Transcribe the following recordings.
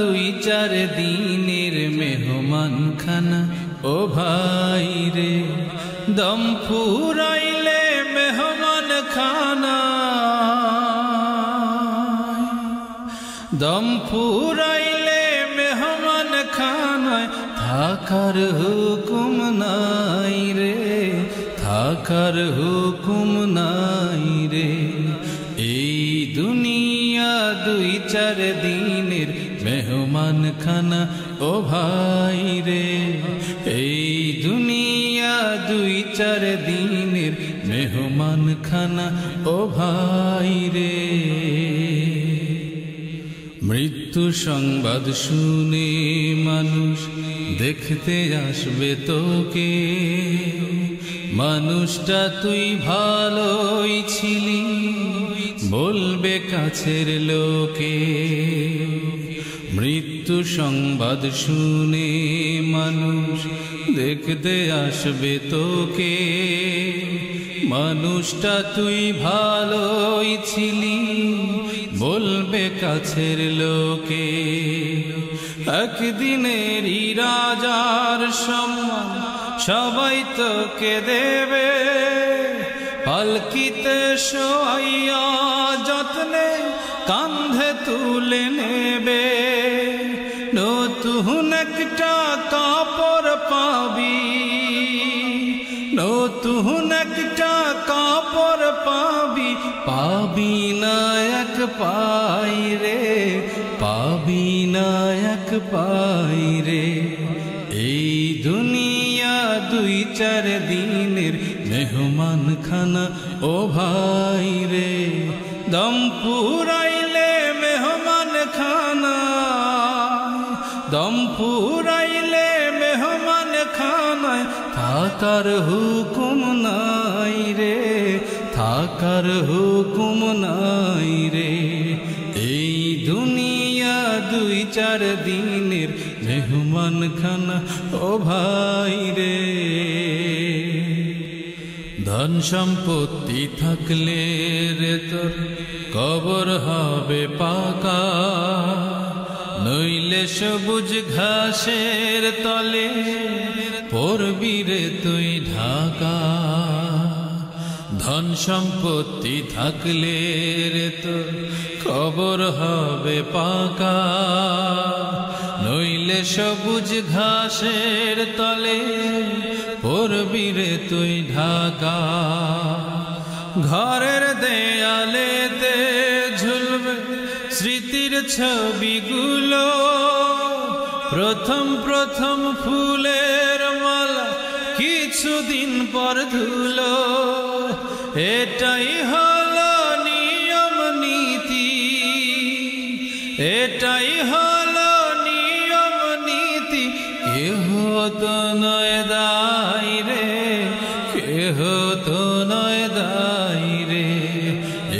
দুই চার দিনের মেহমান খানা ও ভাই রে, দম ফুরাইলে মেহমান খানা, দম ফুরাইলে মেহমান খানায় থাকার হুকুম নাই রে, থাকার হুকুম নাই রে। এই দুনিয়া দুই চার দিনের মেহমান খানা ও ভাই রে, এই দুনিয়া দুই চার দিনের মেহমান খানা ও ভাই রে। মৃত্যু সংবাদ শুনে মানুষ দেখতে আসবে তোকে, মানুষটা তুই ভালোই ছিলি বলবে কাছের লোকে। মৃত্যু সংবাদ শুনে মানুষ দেখতে আসবে তোকে, মানুষটা তুই ভালোই ছিলি বলবে কাছের লোকে। একদিনেরই রাজার সম্মান সবাই তোকে দেবে, পালকিতে শোয়াইয়া যত্নে কাঁধে তুলে নেবে। নতুন একটা কাপড় পাবি, নতুন একটা কাপড় পাবি, পাবি না এক পাই রে, পাবি না এক পাই রে। এই দুনিয়া দুই চার দিনের মেহমান খানা ও ভাই রে, দম ফুরাইলে মেহমান খানা, দম ফুরাইলে মেহমান খানায় থাকার হুকুম নাই রে, থাকার হুকুম নাই রে। এই দুনিয়া দুই চার দিনের মেহমান খানা ও ভাই রে। ধন সম্পত্তি থাকলে রে তোর কবর হবে পাকা, নইলে সবুজ ঘাসের তলে পড়বি রে তুই ঢাকা। ধন সম্পত্তি থাকলে রে তোর কবর হবে পাকা, নইলে সবুজ ঘাসের তলে পড়বি রে তুই ঢাকা। ঘরের দেয়ালেতে ঝুলবে স্মৃতির ছবিগুলো, প্রথম প্রথম ফুলের মালা কিছুদিন পর ধুলো। এটাই হলো নিয়ম নীতি, এটাই হলো নিয়ম নীতি। কেহ তো নয় দায় রে, কেহ তো নয় দায় রে।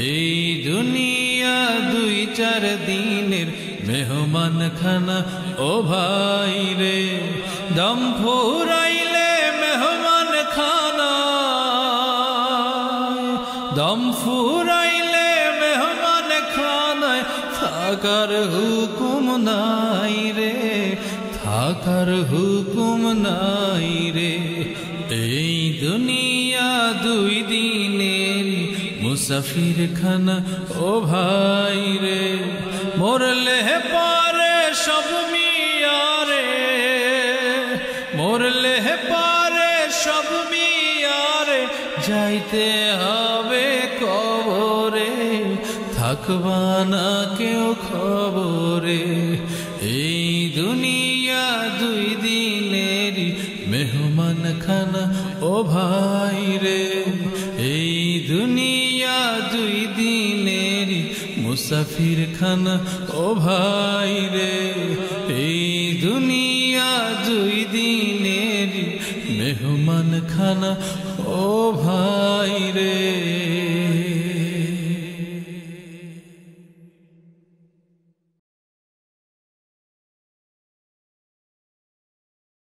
এই দুনিয়া দুই চার দিনের মেহমান খানা ও ভাই রে, দম ফুরাইলে মেহমান খানা, দম ফুরাইলে মেহমান খানায় থাকার হুকুম নাই রে, থাকার হুকুম নাই রে। এই দুনিয়া দুই দিনের মুসাফির খানা ও ভাই রে, মরলে পারে সব মিয়ারে, মরলে পারে সব মিয়ারে, যাইতে হবে কবরে, থাকবা না কেউ খবরে। এই দুনিয়া দুই দিনের মেহমান খানা ও ভাই রে, এই দুনিয়া দুই দিনের মুসাফির খানা ও ভাই রে। এই দুনিয়া দুই দিনের মেহমান খানা ও ভাই রে।